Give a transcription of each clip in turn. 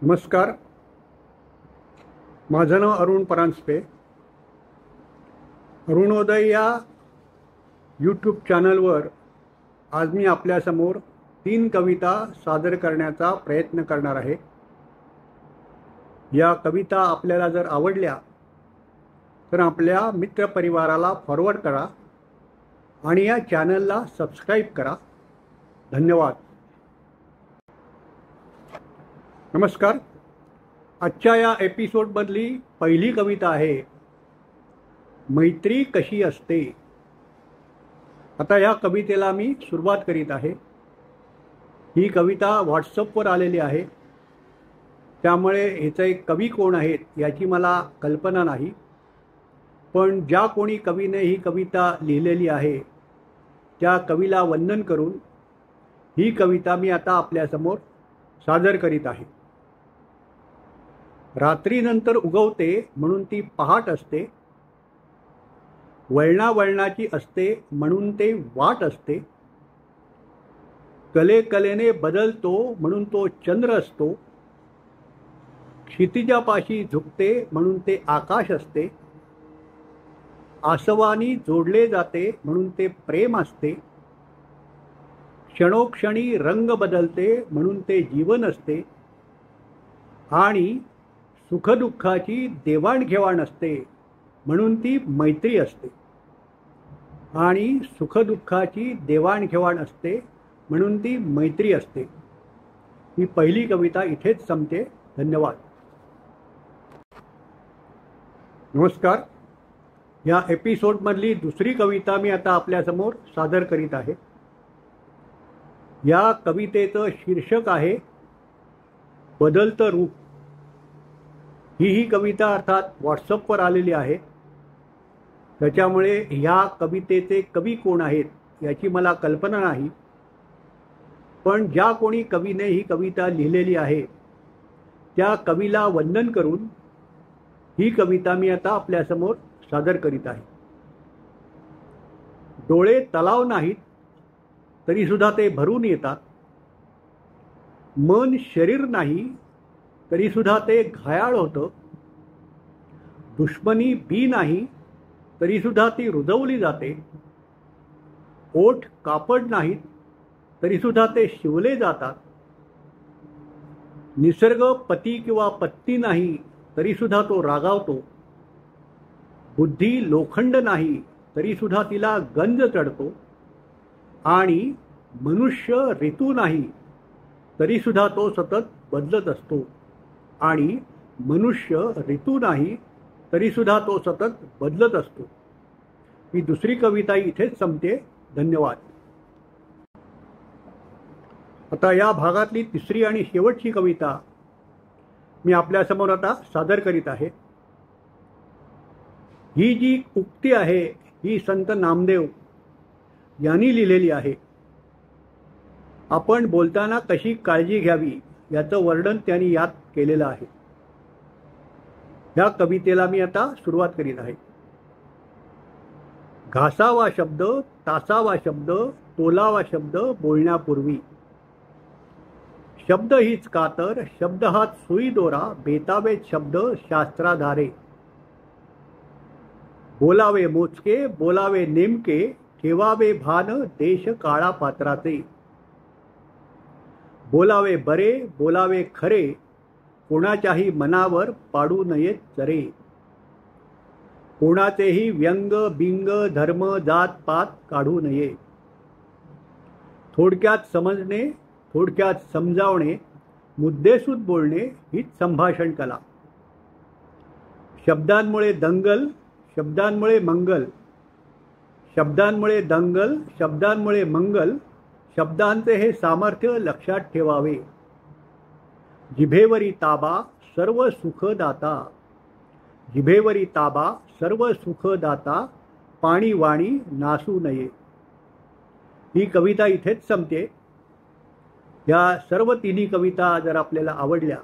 नमस्कार. माझं नाव अरुण परांजपे. अरुणोदय या यूट्यूब चॅनलवर आज मी आपल्यासमोर 3 कविता सादर करण्याचा प्रयत्न करणार आहे. या कविता आपल्याला जर आवडल्या तर आपल्या मित्रपरिवाराला फॉरवर्ड करा आणि या चॅनलला सबस्क्राईब करा. धन्यवाद. नमस्कार. आजच्या या एपिसोडमधली पहिली कविता आहे, मैत्री कशी असते. आता या कवितेला मी सुरुवात करीत आहे. ही कविता व्हॉट्सअपवर आलेली आहे, त्यामुळे ह्याचे एक कवी कोण आहेत याची मला कल्पना नाही. पण ज्या कोणी कवीने ही कविता लिहिलेली आहे त्या कवीला वंदन करून ही कविता मी आता आपल्यासमोर सादर करीत आहे. रात्रीनंतर उगवते म्हणून ती पहाट असते, वळणावळणाची असते म्हणून ते वाट असते, कलेकलेने बदलतो म्हणून तो चंद्र असतो, क्षितिजापाशी झुकते म्हणून ते आकाश असते, आसवानी जोडले जाते म्हणून ते प्रेम असते, क्षणोक्षणी रंग बदलते म्हणून ते जीवन असते, आणि सुखदुःखाची देवाणघेवाण असते म्हणून ती मैत्री असते. आणि सुखदुःखाची देवाणघेवाण असते म्हणून ती मैत्री असते. ही पहिली कविता इथेच संपते. धन्यवाद. नमस्कार. या एपिसोडमधली दुसरी कविता मी आता आपल्यासमोर सादर करीत आहे. या कवितेचं शीर्षक आहे, बदलतं रूप. ही कविता अर्थात व्हॉट्सअपवर आलेली आहे, त्याच्यामुळे ह्या कवितेचे कवी कोण आहेत याची मला कल्पना नाही. पण ज्या कोणी कवीने ही कविता लिहिलेली आहे त्या कवीला वंदन करून ही कविता मी आता आपल्यासमोर सादर करीत आहे. डोळे तलाव नाहीत तरीसुद्धा ते भरून येतात, मन शरीर नाही तरीसुद्धा ते घायाळ होतं, दुश्मनी बी नाही तरीसुद्धा ती रुजवली जाते, ओठ कापड नाहीत तरीसुद्धा ते शिवले जातात, निसर्ग पती किंवा पत्नी नाही तरीसुद्धा तो रागावतो, बुद्धी लोखंड नाही तरीसुद्धा तिला गंज चढतो, आणि मनुष्य ऋतू नाही तरीसुद्धा तो सतत बदलत असतो, आणि मनुष्य ऋतू नाही तरीसुद्धा तो सतत बदलत असतो. ही दुसरी कविता इथेच संपते. धन्यवाद. आता या भागातली तिसरी आणि शेवटची कविता मी आपल्यासमोर आता सादर करीत आहे. ही जी उक्ती आहे ही संत नामदेव यांनी लिहिलेली आहे. आपण बोलताना कशी काळजी घ्यावी याचं वर्णन त्यांनी यात केलेलं आहे. या कवितेला मी आता सुरुवात करीत आहे. घासावा शब्द, तासावा शब्द, तोलावा शब्द बोलण्यापूर्वी, शब्द हीच कातर, शब्द हाच सुई दोरा, बेतावेत शब्द शास्त्राधारे, बोलावे मोजके, बोलावे नेमके, ठेवावे भान देश काळा पात्राचे, बोलावे बरे, बोलावे खरे, कोणाच्याही मनावर पाडू नये चरे, कोणाचेही व्यंग बिंग धर्म जात पात काढू नये, थोडक्यात समजणे, थोडक्यात समजावणे, मुद्देसूद बोलणे हीच संभाषण कला. शब्दांमुळे दंगल, शब्दांमुळे मंगल, शब्दांमुळे दंगल, शब्दांमुळे मंगल, शब्दांचे हे सामर्थ्य लक्षात ठेवावे. जिभेवरी ताबा सर्व सुखदाता, जिभेवरी ताबा सर्व सुखदाता, पाणी वाणी नासू नये. ही कविता इथेच संपते. या सर्व तिन्ही कविता जर आपल्याला आवडल्या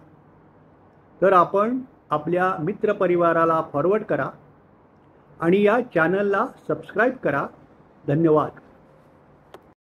तर आपण आपल्या मित्रपरिवाराला फॉरवर्ड करा आणि या चॅनलला सबस्क्राईब करा. धन्यवाद.